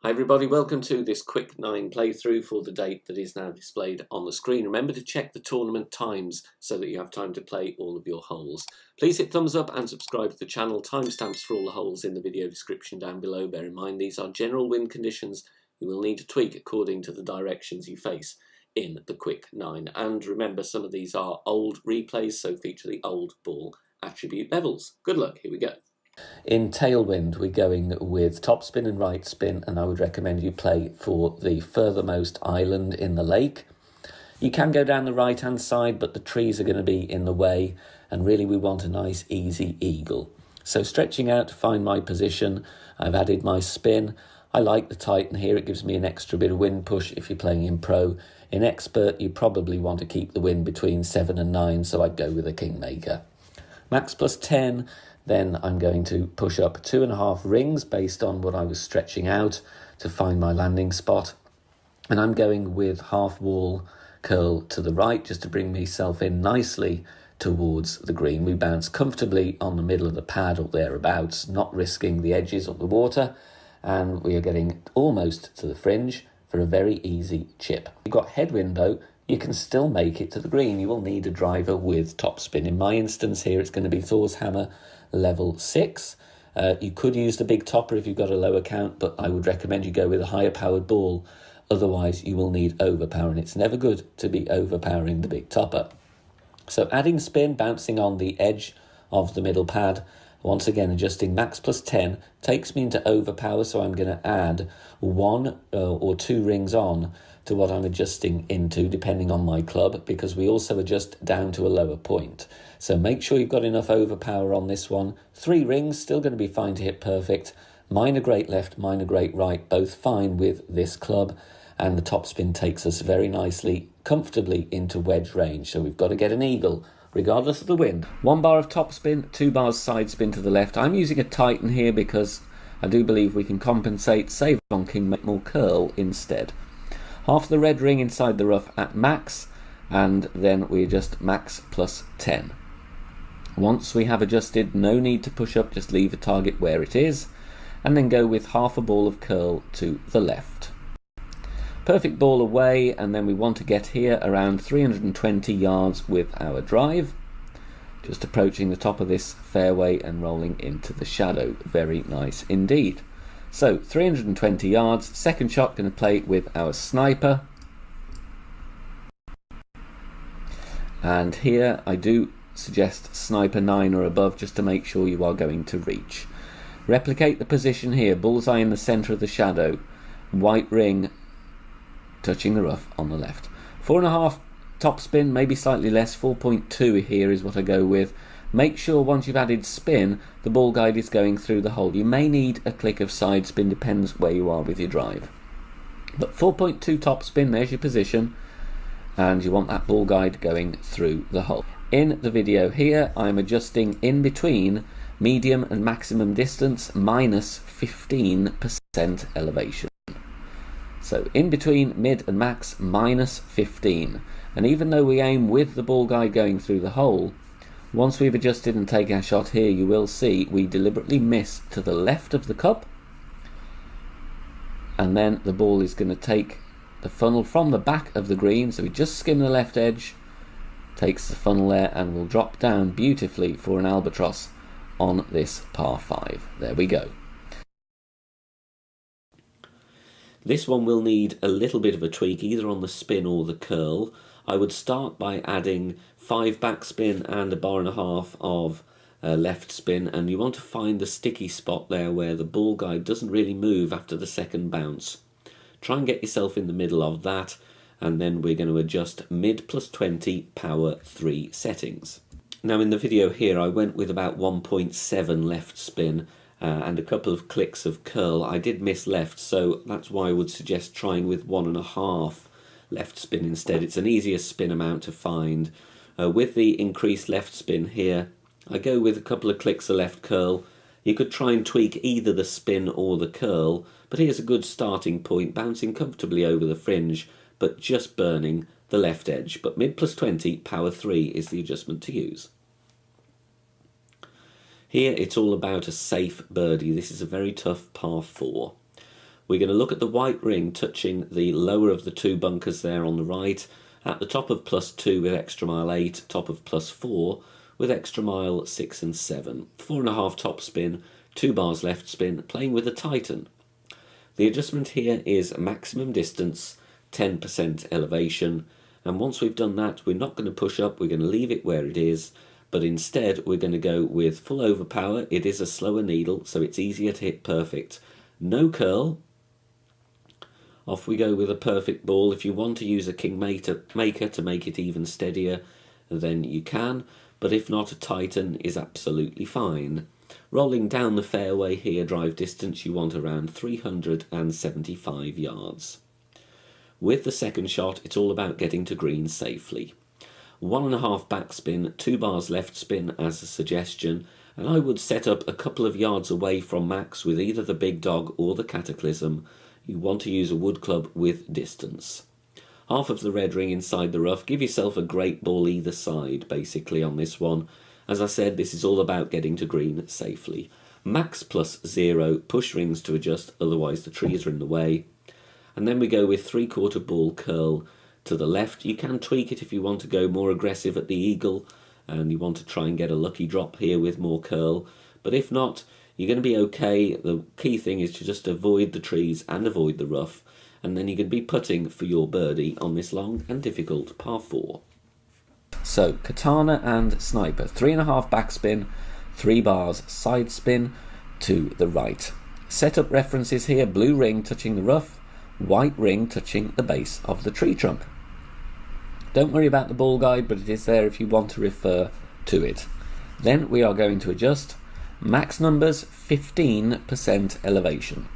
Hi everybody, welcome to this quick 9 playthrough for the date that is now displayed on the screen. Remember to check the tournament times so that you have time to play all of your holes. Please hit thumbs up and subscribe to the channel. Timestamps for all the holes in the video description down below. Bear in mind these are general wind conditions you will need to tweak according to the directions you face in the quick 9. And remember, some of these are old replays, so feature the old ball attribute levels. Good luck, here we go. In tailwind, we're going with top spin and right spin, and I would recommend you play for the furthermost island in the lake. You can go down the right-hand side, but the trees are going to be in the way, and really we want a nice, easy eagle. So stretching out to find my position, I've added my spin. I like the Titan here. It gives me an extra bit of wind push if you're playing in pro. In expert, you probably want to keep the wind between 7 and 9, so I'd go with a Kingmaker. Max plus 10. Then I'm going to push up 2.5 rings based on what I was stretching out to find my landing spot. And I'm going with half wall curl to the right just to bring myself in nicely towards the green. We bounce comfortably on the middle of the pad or thereabouts, not risking the edges of the water. And we are getting almost to the fringe for a very easy chip. You've got headwind though. You can still make it to the green. You will need a driver with topspin. In my instance here, it's going to be Thor's Hammer level 6. You could use the big topper if you've got a lower count, but I would recommend you go with a higher powered ball. Otherwise, you will need overpower, and it's never good to be overpowering the big topper. So adding spin, bouncing on the edge of the middle pad, once again adjusting max plus 10, takes me into overpower, so I'm going to add 1 or 2 rings on to what I'm adjusting into, depending on my club, because we also adjust down to a lower point. So make sure you've got enough overpower on this one. 3 rings, still going to be fine to hit perfect. Minor great left, minor great right, both fine with this club. And the topspin takes us very nicely, comfortably into wedge range. So we've got to get an eagle, regardless of the wind. 1 bar of topspin, 2 bars side spin to the left. I'm using a Titan here because I do believe we can compensate, save on king, make more curl instead. Half the red ring inside the rough at max, and then we adjust max plus 10. Once we have adjusted, no need to push up, just leave the target where it is, and then go with half a ball of curl to the left. Perfect ball away, and then we want to get here around 320 yards with our drive, just approaching the top of this fairway and rolling into the shadow. Very nice indeed. So 320 yards, second shot going to play with our sniper. And here I do suggest sniper 9 or above just to make sure you are going to reach. Replicate the position here, bullseye in the centre of the shadow, white ring touching the rough on the left. 4.5 topspin, maybe slightly less, 4.2 here is what I go with. Make sure once you've added spin, the ball guide is going through the hole. You may need a click of side spin, depends where you are with your drive. But 4.2 topspin, there's your position, and you want that ball guide going through the hole. In the video here, I'm adjusting in between medium and maximum distance minus 15% elevation. So in between mid and max minus 15. And even though we aim with the ball guide going through the hole, once we've adjusted and taken our shot here, you will see we deliberately miss to the left of the cup, and then the ball is going to take the funnel from the back of the green, so we just skim the left edge, takes the funnel there, and will drop down beautifully for an albatross on this par 5. There we go. This one will need a little bit of a tweak, either on the spin or the curl. I would start by adding 5 backspin and 1.5 bars of left spin, and you want to find the sticky spot there where the ball guide doesn't really move after the second bounce. Try and get yourself in the middle of that, and then we're going to adjust mid plus 20 power 3 settings. Now in the video here I went with about 1.7 left spin and a couple of clicks of curl. I did miss left, so that's why I would suggest trying with 1.5 left spin instead. It's an easier spin amount to find. With the increased left spin here, I go with a couple of clicks of left curl. You could try and tweak either the spin or the curl, but here's a good starting point, bouncing comfortably over the fringe, but just burning the left edge. But mid plus 20, power 3 is the adjustment to use. Here it's all about a safe birdie. This is a very tough par 4. we're going to look at the white ring touching the lower of the two bunkers there on the right, at the top of +2 with extra mile 8, top of +4 with extra mile 6 and 7. 4.5 top spin, 2 bars left spin, playing with a Titan. The adjustment here is maximum distance, 10% elevation, and once we've done that, we're not going to push up, we're going to leave it where it is, but instead we're going to go with full overpower. It is a slower needle, so it's easier to hit perfect. No curl. Off we go with a perfect ball. If you want to use a Kingmaker to make it even steadier, then you can, but if not, a Titan is absolutely fine. Rolling down the fairway here, drive distance, you want around 375 yards. With the second shot, it's all about getting to green safely. 1.5 backspin, 2 bars left spin as a suggestion, and I would set up a couple of yards away from Max with either the big dog or the Cataclysm. You want to use a wood club with distance. Half of the red ring inside the rough, give yourself a great ball either side basically on this one. As I said, this is all about getting to green safely. Max +0, push rings to adjust, otherwise the trees are in the way. And then we go with 3/4 ball curl to the left. You can tweak it if you want to go more aggressive at the eagle and you want to try and get a lucky drop here with more curl. But if not, you're going to be okay. The key thing is to just avoid the trees and avoid the rough, and then you can be putting for your birdie on this long and difficult par 4. So, Katana and Sniper, 3.5 backspin, 3 bars side spin to the right. Setup references here, blue ring touching the rough, white ring touching the base of the tree trunk. Don't worry about the ball guide, but it is there if you want to refer to it. Then we are going to adjust. Max numbers, 15% elevation.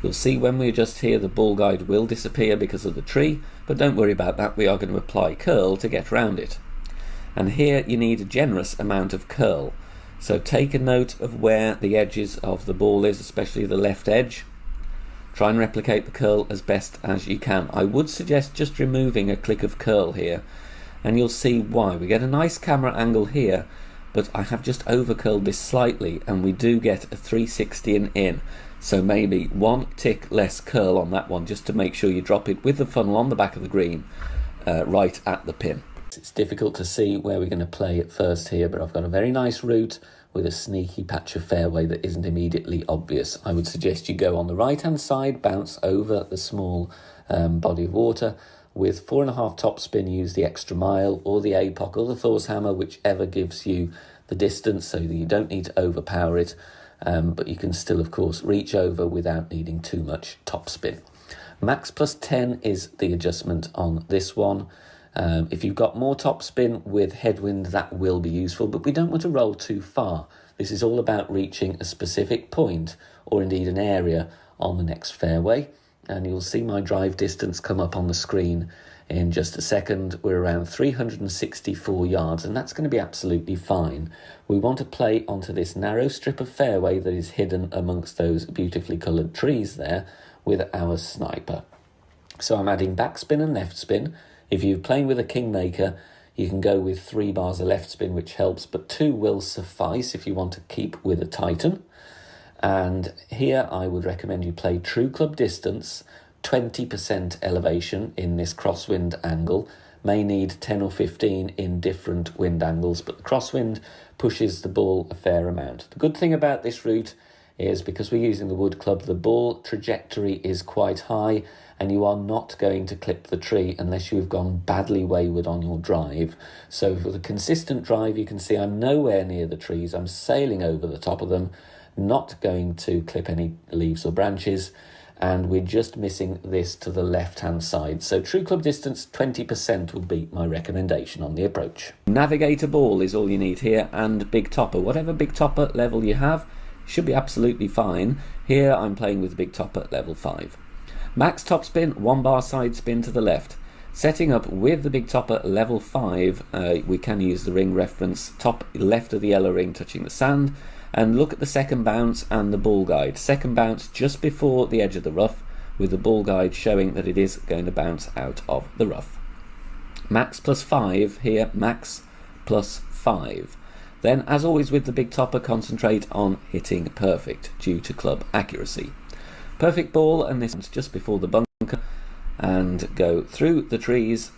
You'll see when we adjust here, the ball guide will disappear because of the tree, but don't worry about that. We are going to apply curl to get around it. And here you need a generous amount of curl. So take a note of where the edges of the ball is, especially the left edge. Try and replicate the curl as best as you can. I would suggest just removing a click of curl here, and you'll see why. We get a nice camera angle here, but I have just over curled this slightly, and we do get a 360 and in. So maybe 1 tick less curl on that one, just to make sure you drop it with the funnel on the back of the green, right at the pin. It's difficult to see where we're going to play at first here, but I've got a very nice route with a sneaky patch of fairway that isn't immediately obvious. I would suggest you go on the right hand side, bounce over the small body of water. With 4.5 top spin, use the extra mile or the APOC or the Thor's hammer, whichever gives you the distance, so that you don't need to overpower it, but you can still of course reach over without needing too much top spin. Max +10 is the adjustment on this one. If you've got more top spin with headwind, that will be useful, but we don't want to roll too far. This is all about reaching a specific point, or indeed an area, on the next fairway. And you'll see my drive distance come up on the screen in just a second. We're around 364 yards, and that's going to be absolutely fine. We want to play onto this narrow strip of fairway that is hidden amongst those beautifully coloured trees there with our Sniper. So I'm adding backspin and left spin. If you're playing with a Kingmaker, you can go with 3 bars of left spin, which helps, but 2 will suffice if you want to keep with a Titan. And here I would recommend you play true club distance, 20% elevation in this crosswind angle. May need 10 or 15 in different wind angles, but the crosswind pushes the ball a fair amount. The good thing about this route is because we're using the wood club, the ball trajectory is quite high, and you are not going to clip the tree unless you've gone badly wayward on your drive. So for the consistent drive, you can see I'm nowhere near the trees. I'm sailing over the top of them, not going to clip any leaves or branches, and we're just missing this to the left-hand side. So true club distance, 20% will be my recommendation on the approach. Navigator ball is all you need here, and big topper. Whatever big topper level you have should be absolutely fine. Here I'm playing with big topper level 5. Max top spin, 1 bar side spin to the left. Setting up with the big topper level 5, we can use the ring reference, top left of the yellow ring touching the sand, and look at the second bounce and the ball guide. Second bounce just before the edge of the rough, with the ball guide showing that it is going to bounce out of the rough. Max +5 here, max +5. Then, as always with the big topper, concentrate on hitting perfect due to club accuracy. Perfect ball, and this one's just before the bunker, and go through the trees,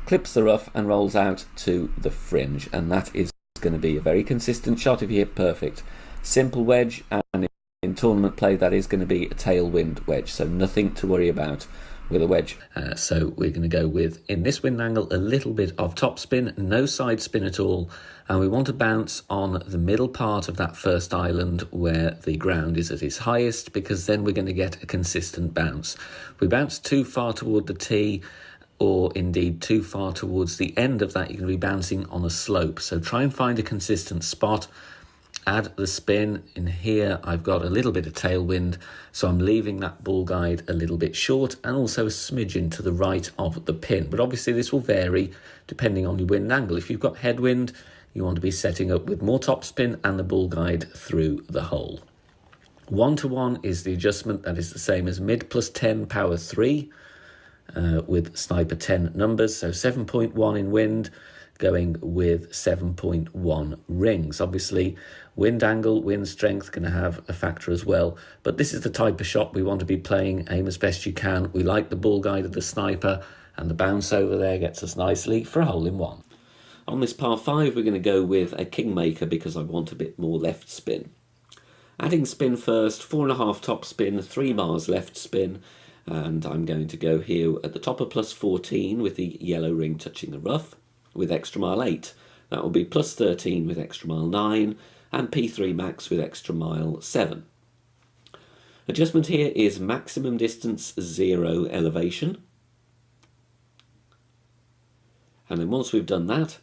clips the rough and rolls out to the fringe, and that is going to be a very consistent shot if you hit perfect. Simple wedge, and in tournament play that is going to be a tailwind wedge, so nothing to worry about with a wedge. So we're going to go with, in this wind angle, a little bit of top spin, no side spin at all, and we want to bounce on the middle part of that first island where the ground is at its highest, because then we're going to get a consistent bounce. If we bounce too far toward the tee, or indeed too far towards the end of that, you're going to be bouncing on a slope. So try and find a consistent spot. Add the spin. In here I've got a little bit of tailwind, so I'm leaving that ball guide a little bit short and also a smidgen to the right of the pin. But obviously this will vary depending on your wind angle. If you've got headwind, you want to be setting up with more top spin and the ball guide through the hole. 1-to-1 is the adjustment. That is the same as mid plus 10 power 3 with sniper 10 numbers. So 7.1 in wind, going with 7.1 rings. Obviously, wind angle, wind strength going to have a factor as well. But this is the type of shot we want to be playing. Aim as best you can. We like the ball guide of the sniper, and the bounce over there gets us nicely for a hole-in-one. On this par 5, we're going to go with a kingmaker because I want a bit more left spin. Adding spin first, 4.5 top spin, 3 bars left spin, and I'm going to go here at the top of plus 14 with the yellow ring touching the rough, with extra mile 8. That will be plus 13 with extra mile 9, and P3 max with extra mile 7. Adjustment here is maximum distance 0 elevation. And then once we've done that,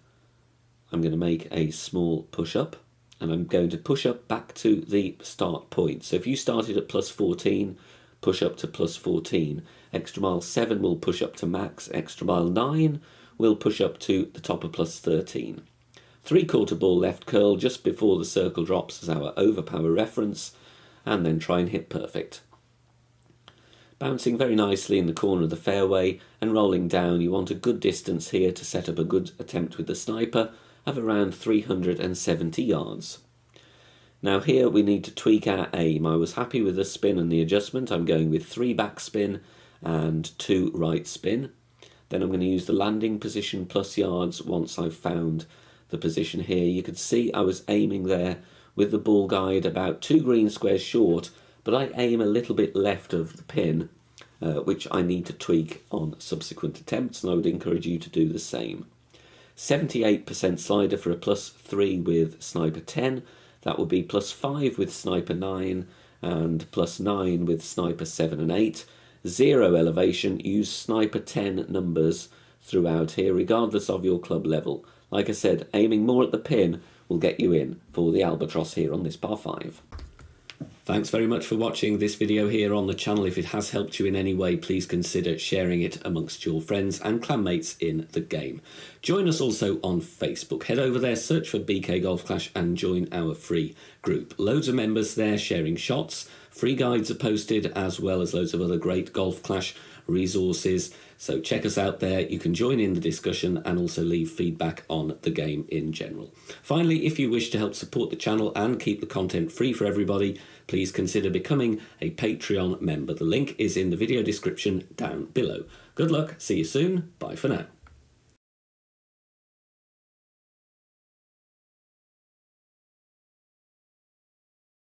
I'm going to make a small push up, and I'm going to push up back to the start point. So if you started at plus 14, push up to plus 14. Extra mile 7 will push up to max. Extra mile 9 will push up to the top of plus 13. 3/4 ball left curl just before the circle drops as our overpower reference, and then try and hit perfect. Bouncing very nicely in the corner of the fairway and rolling down, you want a good distance here to set up a good attempt with the sniper of around 370 yards. Now here we need to tweak our aim. I was happy with the spin and the adjustment. I'm going with 3 back spin and 2 right spin. Then I'm going to use the landing position plus yards once I've found the position here. You could see I was aiming there with the ball guide about 2 green squares short, but I aim a little bit left of the pin, which I need to tweak on subsequent attempts, and I would encourage you to do the same. 78% slider for a plus 3 with sniper 10. That would be plus 5 with sniper 9 and plus 9 with sniper 7 and 8. 0 elevation, use sniper 10 numbers throughout here, regardless of your club level. Like I said, aiming more at the pin will get you in for the albatross here on this par 5. Thanks very much for watching this video here on the channel. If it has helped you in any way, please consider sharing it amongst your friends and clanmates in the game. Join us also on Facebook. Head over there, search for BK Golf Clash and join our free group. Loads of members there sharing shots. Free guides are posted, as well as loads of other great Golf Clash resources. So check us out there. You can join in the discussion and also leave feedback on the game in general. Finally, if you wish to help support the channel and keep the content free for everybody, please consider becoming a Patreon member. The link is in the video description down below. Good luck, see you soon, bye for now.